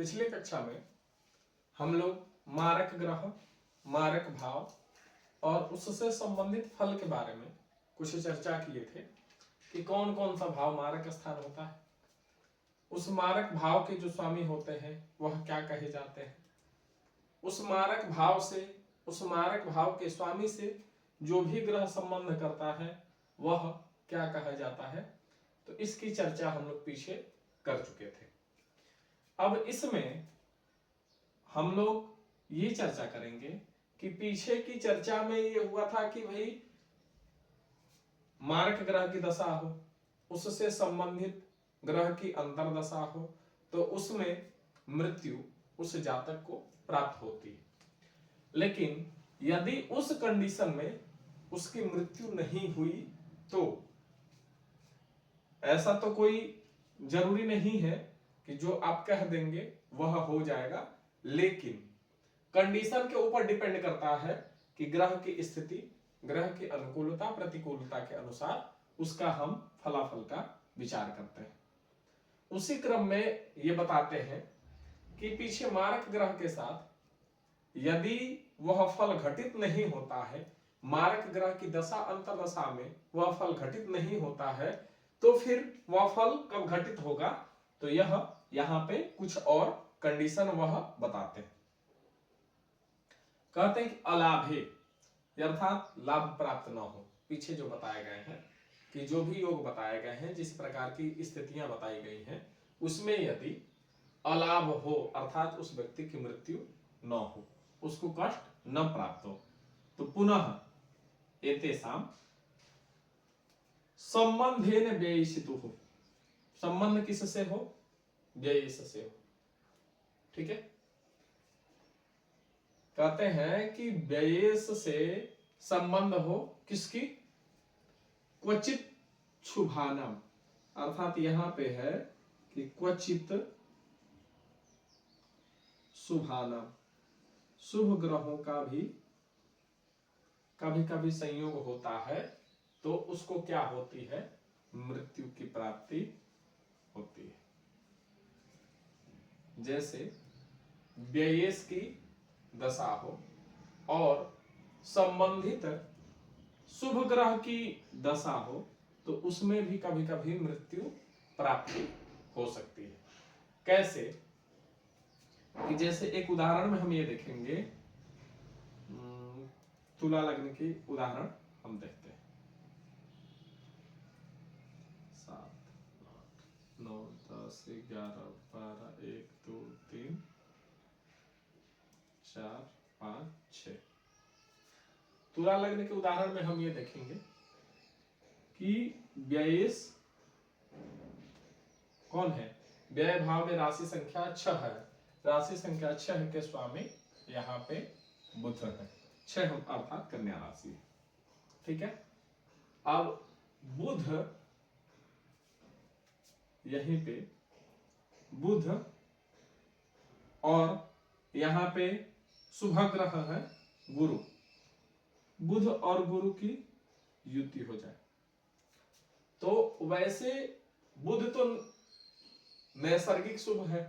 पिछले कक्षा में हम लोग मारक ग्रह, मारक भाव और उससे संबंधित फल के बारे में कुछ चर्चा किए थे कि कौन कौन सा भाव मारक स्थान होता है, उस मारक भाव के जो स्वामी होते हैं वह क्या कहे जाते हैं, उस मारक भाव से, उस मारक भाव के स्वामी से जो भी ग्रह संबंध करता है वह क्या कहा जाता है। तो इसकी चर्चा हम लोग पीछे कर चुके थे। अब इसमें हम लोग ये चर्चा करेंगे कि पीछे की चर्चा में ये हुआ था कि भाई मारक ग्रह की दशा हो, उससे संबंधित ग्रह की अंतरदशा हो, तो उसमें मृत्यु उस जातक को प्राप्त होती है। लेकिन यदि उस कंडीशन में उसकी मृत्यु नहीं हुई तो ऐसा तो कोई जरूरी नहीं है कि जो आप कह देंगे वह हो जाएगा, लेकिन कंडीशन के ऊपर डिपेंड करता है कि ग्रह की स्थिति, ग्रह की अनुकूलता प्रतिकूलता के अनुसार उसका हम फलाफल का विचार करते हैं। उसी क्रम में ये बताते हैं कि पीछे मारक ग्रह के साथ यदि वह फल घटित नहीं होता है, मारक ग्रह की दशा अंतर्दशा में वह फल घटित नहीं होता है, तो फिर वह फल कब घटित होगा, तो यह यहां पे कुछ और कंडीशन वह बताते हैं। कहते हैं कि अलाभे अर्थात लाभ प्राप्त न हो। पीछे जो बताए गए हैं कि जो भी योग बताए गए हैं, जिस प्रकार की स्थितियां बताई गई हैं, उसमें यदि अलाभ हो अर्थात उस व्यक्ति की मृत्यु न हो, उसको कष्ट न प्राप्त हो, तो पुनः एतेषाम संबंधेन व्ययिषितुः, संबंध किससे हो, व्ययिष से हो। ठीक है, कहते हैं कि व्ययेश से संबंध हो किसकी, क्वचित शुभानाम, अर्थात यहां पे है कि क्वचित शुभानाम, शुभ ग्रहों का भी कभी कभी संयोग होता है तो उसको क्या होती है, मृत्यु की प्राप्ति होती है। जैसे व्ययेश की दशा हो और संबंधित शुभ ग्रह की दशा हो तो उसमें भी कभी कभी मृत्यु प्राप्ति हो सकती है। कैसे कि जैसे एक उदाहरण में हम ये देखेंगे, तुला लग्न की उदाहरण हम देखते हैं। 7, 8, 9, 10, 11, 12, 1, 2, 3, 4, 5, 6। तुला लग्न के उदाहरण में हम ये देखेंगे कि व्ययेश कौन है, व्यय भाव में राशि संख्या 6 है, राशि संख्या 6 के स्वामी यहाँ पे बुध है, 6 अर्थात कन्या राशि है। ठीक है, अब बुध यहीं पे बुध और यहाँ पे शुभ ग्रह है गुरु, बुध और गुरु की युति हो जाए तो वैसे बुध तो नैसर्गिक शुभ है,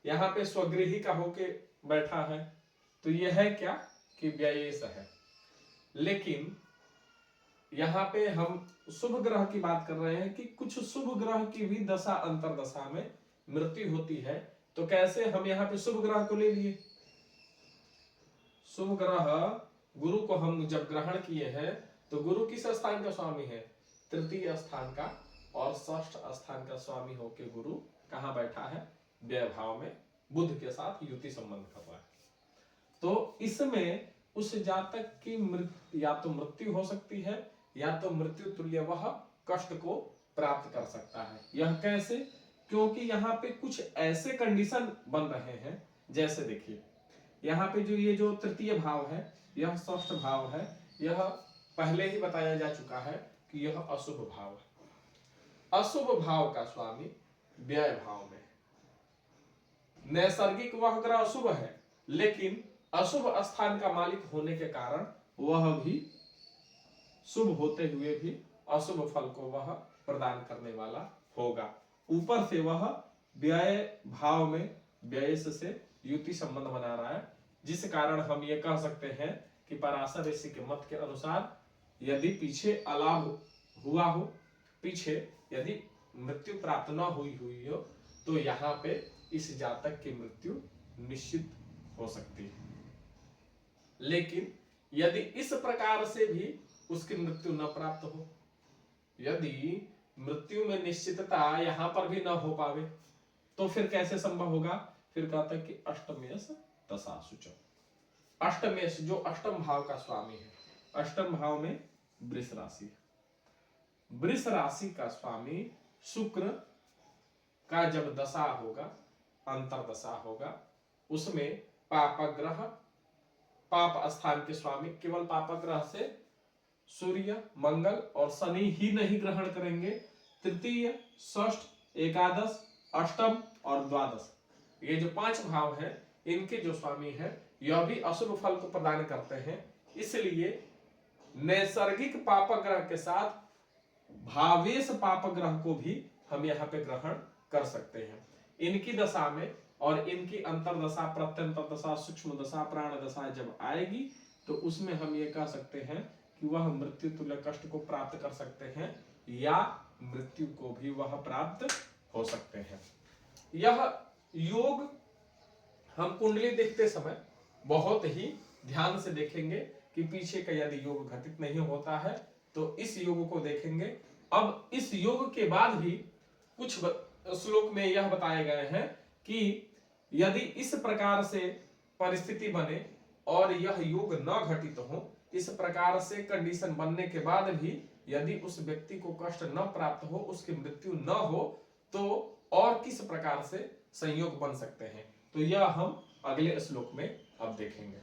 यहां पे स्वगृही का होके बैठा है, तो यह है क्या कि व्ययेश है। लेकिन यहां पे हम शुभ ग्रह की बात कर रहे हैं कि कुछ शुभ ग्रह की भी दशा अंतरदशा में मृत्यु होती है। तो कैसे हम यहाँ पे शुभ ग्रह को ले लिए, शुभ ग्रह गुरु को हम जब ग्रहण किए हैं तो गुरु किस स्थान का स्वामी है, तृतीय स्थान का, और षष्ठ स्थान का स्वामी होके गुरु कहां बैठा है, व्यय भाव में बुध के साथ युति संबंध कर रहा है। तो इसमें उस जातक की या तो मृत्यु हो सकती है या तो मृत्यु तुल्य वह कष्ट को प्राप्त कर सकता है। यह कैसे, क्योंकि यहाँ पे कुछ ऐसे कंडीशन बन रहे हैं, जैसे देखिए यहाँ पे जो ये जो तृतीय भाव है, यह षष्ठ भाव है, यह पहले ही बताया जा चुका है कि यह अशुभ भाव है। अशुभ भाव का स्वामी व्यय भाव में, नैसर्गिक वह ग्रह अशुभ है, लेकिन अशुभ स्थान का मालिक होने के कारण वह भी शुभ होते हुए भी अशुभ फल को वह प्रदान करने वाला होगा। ऊपर से वह व्यय भाव में व्ययस से युति संबंध बना रहा है, जिस कारण हम ये कह सकते हैं कि पराशर ऋषि के मत के अनुसार यदि पीछे अलाभ हुआ हो, पीछे यदि मृत्यु प्राप्त न हुई हो, तो यहाँ पे इस जातक की मृत्यु निश्चित हो सकती है। लेकिन यदि इस प्रकार से भी उसकी मृत्यु न प्राप्त हो, यदि मृत्यु में निश्चितता यहां पर भी न हो पावे, तो फिर कैसे संभव होगा? फिर कहता है कि अष्टमेश दशा सूचक, अष्टमेश जो अष्टम भाव का स्वामी है, अष्टम भाव में वृष राशि है, वृष राशि का स्वामी शुक्र का जब दशा होगा, अंतर दशा होगा, उसमें पापग्रह, पाप स्थान के स्वामी केवल पापग्रह से सूर्य, मंगल और शनि ही नहीं ग्रहण करेंगे, तृतीय, षष्ठ, एकादश, अष्टम और द्वादश, ये जो 5 भाव हैं, इनके जो स्वामी है यह भी अशुभ फल को प्रदान करते हैं। इसलिए नैसर्गिक पापग्रह के साथ भावेश पापग्रह को भी हम यहाँ पे ग्रहण कर सकते हैं। इनकी दशा में और इनकी अंतरदशा, प्रत्यंतर दशा, सूक्ष्म दशा, प्राण दशा जब आएगी, तो उसमें हम ये कह सकते हैं कि वह मृत्यु तुल्य कष्ट को प्राप्त कर सकते हैं या मृत्यु को भी वह प्राप्त हो सकते हैं। यह योग हम कुंडली देखते समय बहुत ही ध्यान से देखेंगे कि पीछे का यदि योग घटित नहीं होता है तो इस योग को देखेंगे। अब इस योग के बाद भी कुछ श्लोक में यह बताए गए हैं कि यदि इस प्रकार से परिस्थिति बने और यह योग न घटित हो, इस प्रकार से कंडीशन बनने के बाद भी यदि उस व्यक्ति को कष्ट न प्राप्त हो, उसकी मृत्यु न हो, तो और किस प्रकार से संयोग बन सकते हैं, तो यह हम अगले श्लोक में अब देखेंगे।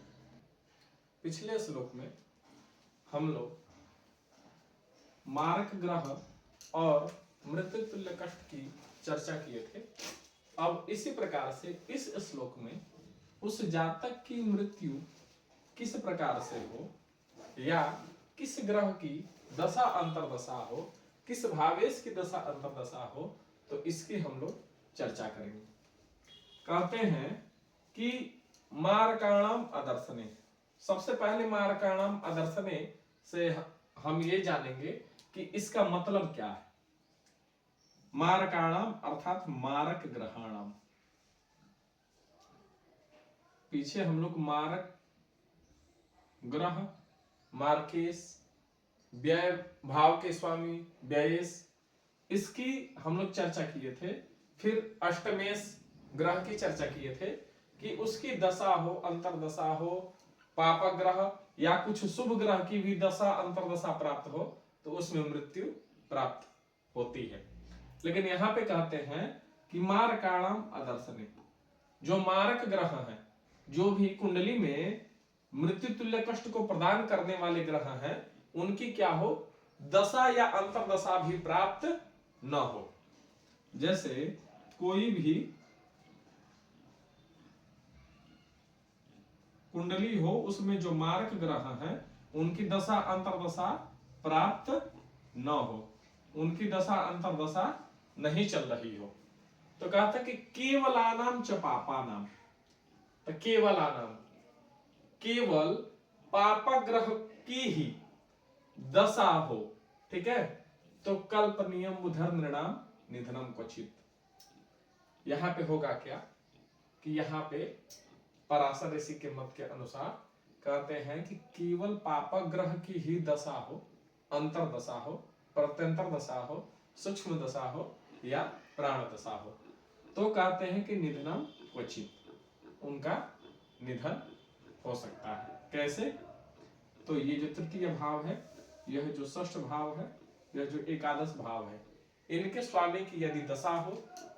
पिछले श्लोक में हम लोग मारक ग्रह और मृत्यु तुल्य कष्ट की चर्चा किए थे। अब इसी प्रकार से इस श्लोक में उस जातक की मृत्यु किस प्रकार से हो या किस ग्रह की दशा अंतरदशा हो, किस भावेश की दशा अंतरदशा हो, तो इसकी हम लोग चर्चा करेंगे। कहते हैं कि मारकाणाम अदर्शने, सबसे पहले मारकाणाम अदर्शने से हम ये जानेंगे कि इसका मतलब क्या है। मारकाणाम अर्थात मारक ग्रहाणाम, पीछे हम लोग मारक ग्रह, मार्केश, व्यय भाव के स्वामी व्ययेश, इसकी हम लोग चर्चा किए थे। फिर अष्टमेश ग्रह की चर्चा किए थे कि उसकी दशा हो, अंतरदशा हो, पापग्रह या कुछ शुभ ग्रह की भी दशा अंतरदशा प्राप्त हो तो उसमें मृत्यु प्राप्त होती है। लेकिन यहाँ पे कहते हैं कि मारकाणाम अदर्शने, जो मारक ग्रह हैं, जो भी कुंडली में मृत्यु तुल्य कष्ट को प्रदान करने वाले ग्रह हैं, उनकी क्या हो, दशा या अंतरदशा भी प्राप्त न हो। जैसे कोई भी कुंडली हो, उसमें जो मारक ग्रह हैं उनकी दशा अंतरदशा प्राप्त न हो, उनकी दशा अंतरदशा नहीं चल रही हो, तो कहता कि केवलानाम च पापानाम, तो केवलानाम, केवल पापग्रह की ही दशा हो, ठीक है, तो कल्पनीयम बुधर नृणाम निधनम क्वचित। यहां पे होगा क्या कि यहाँ पे पराशर ऋषि के मत के अनुसार कहते हैं कि केवल पापग्रह की ही दशा हो, अंतर दशा हो, प्रत्यंतर दशा हो, सूक्ष्म दशा हो या प्राण दशा हो, तो कहते हैं कि निधनम क्वचित, उनका निधन हो सकता है। कैसे? तो ये जो तृतीय भाव है, यह जो षष्ठ भाव है, यह जो एकादश भाव है, इनके स्वामी की यदि दशा हो,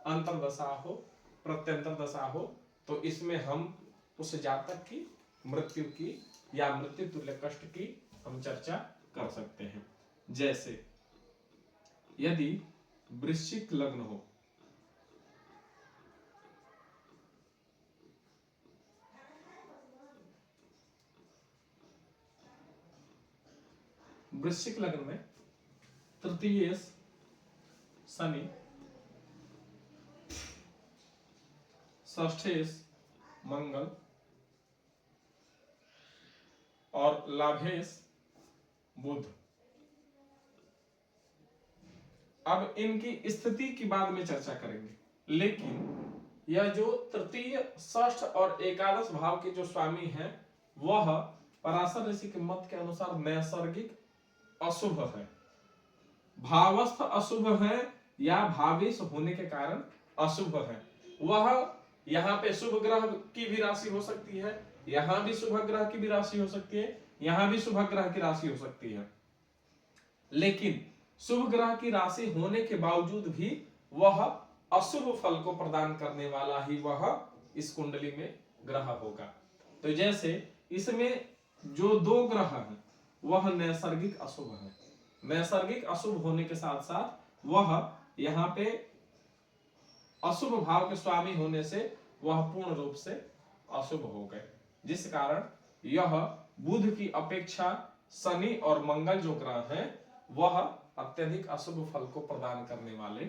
अंतर दशा हो, प्रत्यंतर दशा हो, तो इसमें हम उस जातक की मृत्यु की या मृत्यु तुल्य कष्ट की हम चर्चा कर सकते हैं। जैसे यदि वृश्चिक लग्न हो, वृश्चिक लग्न में तृतीय शनि, षष्ठेश मंगल और लाभेश बुध। अब इनकी स्थिति की बाद में चर्चा करेंगे, लेकिन यह जो तृतीय, षष्ठ और एकादश भाव के जो स्वामी हैं वह पराशर ऋषि के मत के अनुसार नैसर्गिक अशुभ है। भावस्थ अशुभ है या भावेश होने के कारण अशुभ है। वह यहाँ पे शुभ ग्रह की भी राशि हो सकती है, यहाँ भी शुभ ग्रह की भी राशि हो सकती है, यहाँ भी शुभ ग्रह की राशि हो सकती है, लेकिन शुभ ग्रह की राशि होने के बावजूद भी वह अशुभ फल को प्रदान करने वाला ही वह इस कुंडली में ग्रह होगा। तो जैसे इसमें जो दो ग्रह हैं वह नैसर्गिक अशुभ है, नैसर्गिक अशुभ होने के साथ साथ वह यहाँ पे अशुभ भाव के स्वामी होने से वह पूर्ण रूप से अशुभ हो गए, जिस कारण यह बुध की अपेक्षा शनि और मंगल जो ग्रह हैं वह अत्यधिक अशुभ फल को प्रदान करने वाले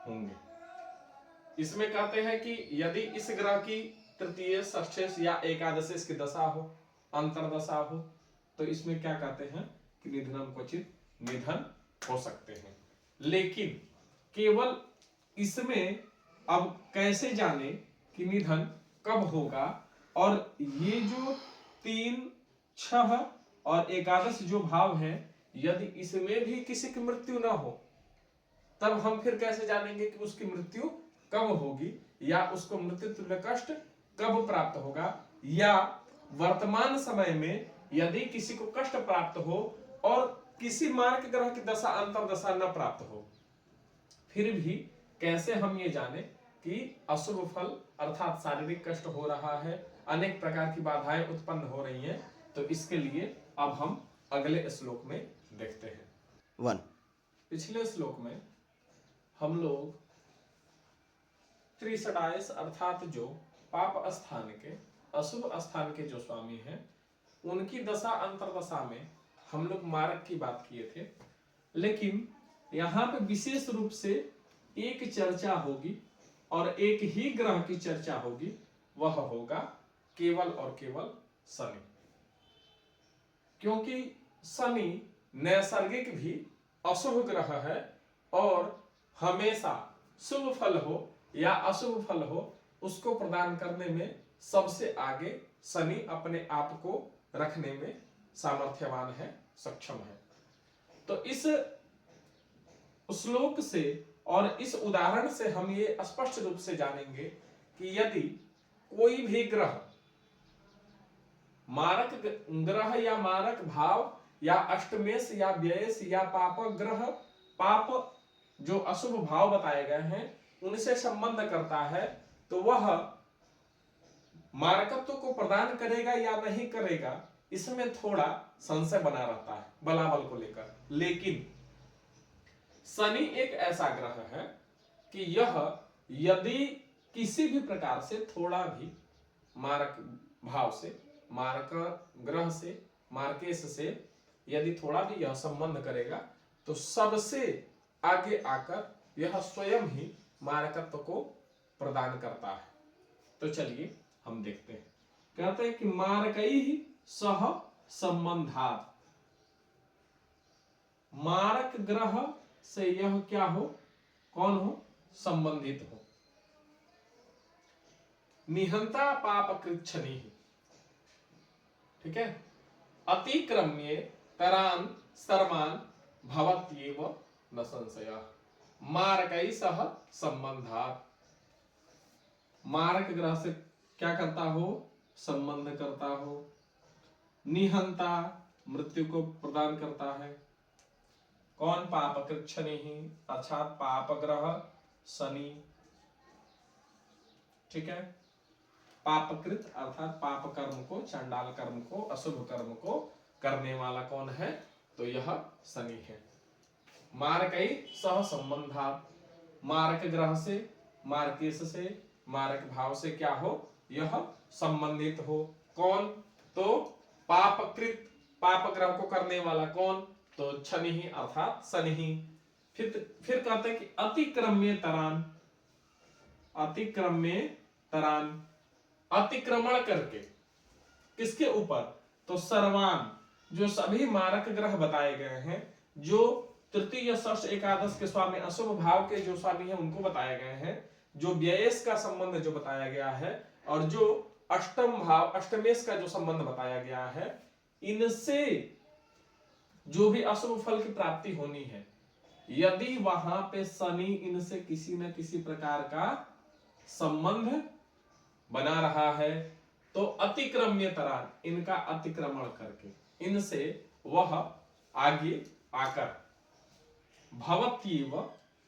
होंगे। इसमें कहते हैं कि यदि इस ग्रह की तृतीय, षष्ठेश या एकादशेश की दशा हो, अंतरदशा हो, तो इसमें क्या कहते हैं कि निधनम क्वचित निधन हो सकते हैं। लेकिन केवल इसमें अब कैसे जाने कि निधन कब होगा, और ये जो 3, 6 और एकादश जो भाव हैं यदि इसमें भी किसी की मृत्यु ना हो तब हम फिर कैसे जानेंगे कि उसकी मृत्यु कब होगी या उसको मृत्यु तुल्य कष्ट कब प्राप्त होगा, या वर्तमान समय में यदि किसी को कष्ट प्राप्त हो और किसी मार्ग ग्रह की दशा अंतरदशा न प्राप्त हो, फिर भी कैसे हम ये जाने कि अशुभ फल अर्थात शारीरिक कष्ट हो रहा है, अनेक प्रकार की बाधाएं उत्पन्न हो रही हैं। तो इसके लिए अब हम अगले श्लोक में देखते हैं। 1 पिछले श्लोक में हम लोग त्रिषडायस अर्थात जो पाप स्थान के, अशुभ स्थान के जो स्वामी हैं उनकी दशा अंतरदशा में हम लोग मार्ग की बात किए थे, लेकिन यहाँ पे विशेष रूप से एक चर्चा होगी और एक ही ग्रह की चर्चा होगी, वह होगा केवल और केवल शनि। क्योंकि शनि नैसर्गिक भी अशुभ ग्रह है और हमेशा शुभ फल हो या अशुभ फल हो उसको प्रदान करने में सबसे आगे शनि अपने आप को रखने में सामर्थ्यवान है, सक्षम है। तो इस श्लोक से और इस उदाहरण से हम ये स्पष्ट रूप से जानेंगे कि यदि कोई भी ग्रह मारक ग्रह या मारक भाव या अष्टमेश या व्ययेश या पाप ग्रह, पाप जो अशुभ भाव बताए गए हैं उनसे संबंध करता है, तो वह मारकत्व को प्रदान करेगा या नहीं करेगा इसमें थोड़ा संशय बना रहता है बलाबल को लेकर। लेकिन शनि एक ऐसा ग्रह है कि यह यदि किसी भी प्रकार से थोड़ा भी मारक भाव से, मारक ग्रह से, मार्केश से यदि थोड़ा भी यह संबंध करेगा तो सबसे आगे आकर यह स्वयं ही मारकत्व को प्रदान करता है। तो चलिए हम देखते हैं। कहते हैं कि मारकई सह संबंधात, मारक ग्रह से यह क्या हो, कौन हो, संबंधित हो। निहंता पाप कृच्छनि, ठीक है, अतिक्रम्ये तरान सर्वान भवत्येव न संशयः, मारकई सह संबंधात। मारक ग्रह से क्या करता हो, संबंध करता हो। निहंता मृत्यु को प्रदान करता है। कौन, पाप कृच्छनि, अर्थात पाप ग्रह शनि, ठीक है। पापकृत अर्थात पाप कर्म को, चंडाल कर्म को, अशुभ कर्म को करने वाला कौन है, तो यह शनि है। मारकई सह संबंधात, मारक ग्रह से, मार्केश से, मारक भाव से क्या हो, यह संबंधित हो। कौन, तो पापकृत, पाप ग्रह को करने वाला कौन, तो शनि ही अर्थात शनि ही। फिर कहते हैं कि अतिक्रम्य तरान, अतिक्रम्य तरान, अतिक्रमण करके, किसके ऊपर? तो सर्वान, जो सभी मारक ग्रह बताए गए हैं, जो तृतीय षष्ठ एकादश के स्वामी अशुभ भाव के जो स्वामी हैं उनको बताए गए हैं, जो व्ययेश का संबंध जो बताया गया है, और जो अष्टम भाव अष्टमेश का जो संबंध बताया गया है, इनसे जो भी अशुभ फल की प्राप्ति होनी है, यदि वहां पे शनि इनसे किसी न किसी प्रकार का संबंध बना रहा है, तो अतिक्रम्य तरान, इनका अतिक्रमण करके, इनसे वह आगे आकर भवत्येव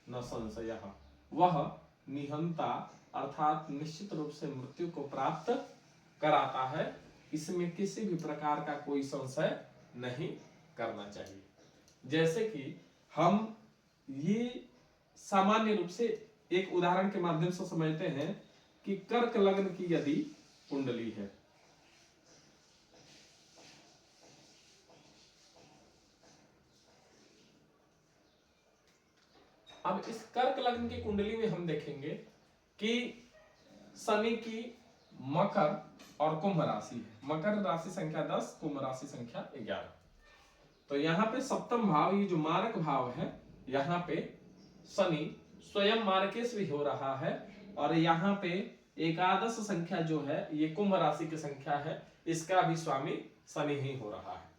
न संशयः, वह निहंता अर्थात निश्चित रूप से मृत्यु को प्राप्त कराता है, इसमें किसी भी प्रकार का कोई संशय नहीं करना चाहिए। जैसे कि हम ये सामान्य रूप से एक उदाहरण के माध्यम से समझते हैं कि कर्क लग्न की यदि कुंडली है, अब इस कर्क लग्न की कुंडली में हम देखेंगे कि शनि की मकर और कुंभ राशि है, मकर राशि संख्या 10, कुंभ राशि संख्या 11। तो यहाँ पे सप्तम भाव, ये जो मारक भाव है, यहाँ पे शनि स्वयं मारकेश भी हो रहा है, और यहाँ पे एकादश संख्या जो है, ये कुंभ राशि की संख्या है, इसका भी स्वामी शनि ही हो रहा है।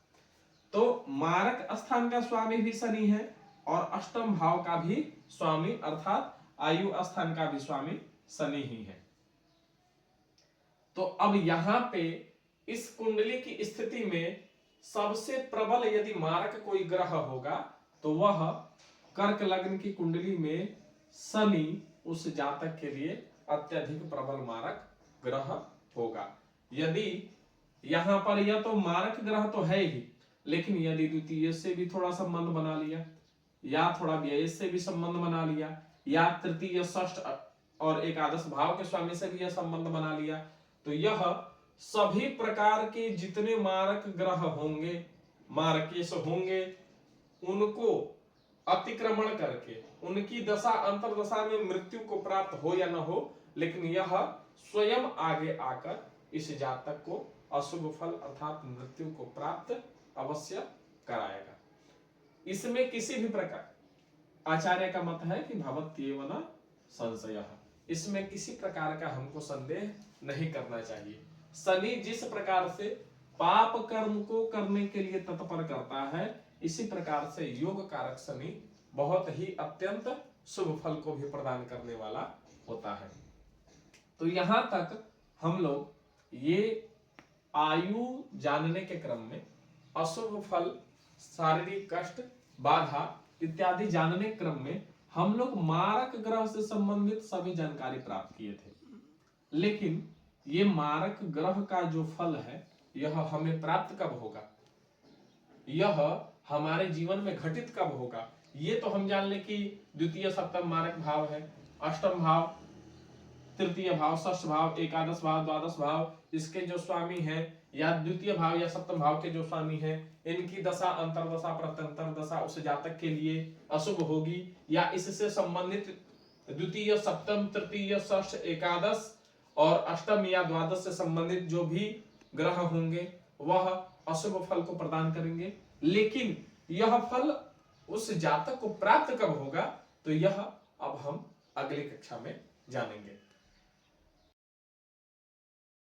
तो मारक स्थान का स्वामी भी शनि है, और अष्टम भाव का भी स्वामी अर्थात आयु स्थान का भी स्वामी शनि ही है। तो अब यहां पे इस कुंडली की स्थिति में सबसे प्रबल यदि मारक कोई ग्रह होगा, तो वह कर्क लग्न की कुंडली में शनि उस जातक के लिए अत्यधिक प्रबल मारक ग्रह होगा। यदि यहां पर यह तो मारक ग्रह तो है ही, लेकिन यदि द्वितीय से भी थोड़ा संबंध बना लिया, या थोड़ा व्यय से भी संबंध बना लिया, या तृतीय षष्ठ और एकादश भाव के स्वामी से भी यह संबंध बना लिया, तो यह सभी प्रकार के जितने मारक ग्रह होंगे, मारकेश होंगे, उनको अतिक्रमण करके उनकी दशा अंतरदशा में मृत्यु को प्राप्त हो या न हो, लेकिन यह स्वयं आगे आकर इस जातक को अशुभ फल अर्थात मृत्यु को प्राप्त अवश्य कराएगा। इसमें किसी भी प्रकार, आचार्य का मत है कि भवत्येव न संशयः, इसमें किसी प्रकार का हमको संदेह नहीं करना चाहिए। शनि जिस प्रकार से पाप कर्म को करने के लिए तत्पर करता है, इसी प्रकार से योग कारक शनि बहुत ही अत्यंत शुभ फल को भी प्रदान करने वाला होता है। तो यहां तक हम लोग ये आयु जानने के क्रम में अशुभ फल, शारीरिक कष्ट, बाधा इत्यादि जानने क्रम में हम लोग मारक ग्रह से संबंधित सभी जानकारी प्राप्त किए थे। लेकिन ये मारक ग्रह का जो फल है, यह हमें प्राप्त कब होगा, यह हमारे जीवन में घटित कब होगा, ये तो हम जान ले कि द्वितीय सप्तम मारक भाव है, अष्टम भाव, तृतीय भाव, षष्ठ भाव, एकादश भाव, द्वादश भाव, इसके जो स्वामी हैं, या द्वितीय भाव या सप्तम भाव के जो स्वामी हैं, इनकी दशा अंतरदशा प्रत्यंतर दशा उस जातक के लिए अशुभ होगी, या इससे संबंधित द्वितीय सप्तम तृतीय षष्ठ एकादश और अष्टम या द्वादश से संबंधित जो भी ग्रह होंगे वह अशुभ फल को प्रदान करेंगे। लेकिन यह फल उस जातक को प्राप्त कब होगा, तो यह अब हम अगली कक्षा में जानेंगे।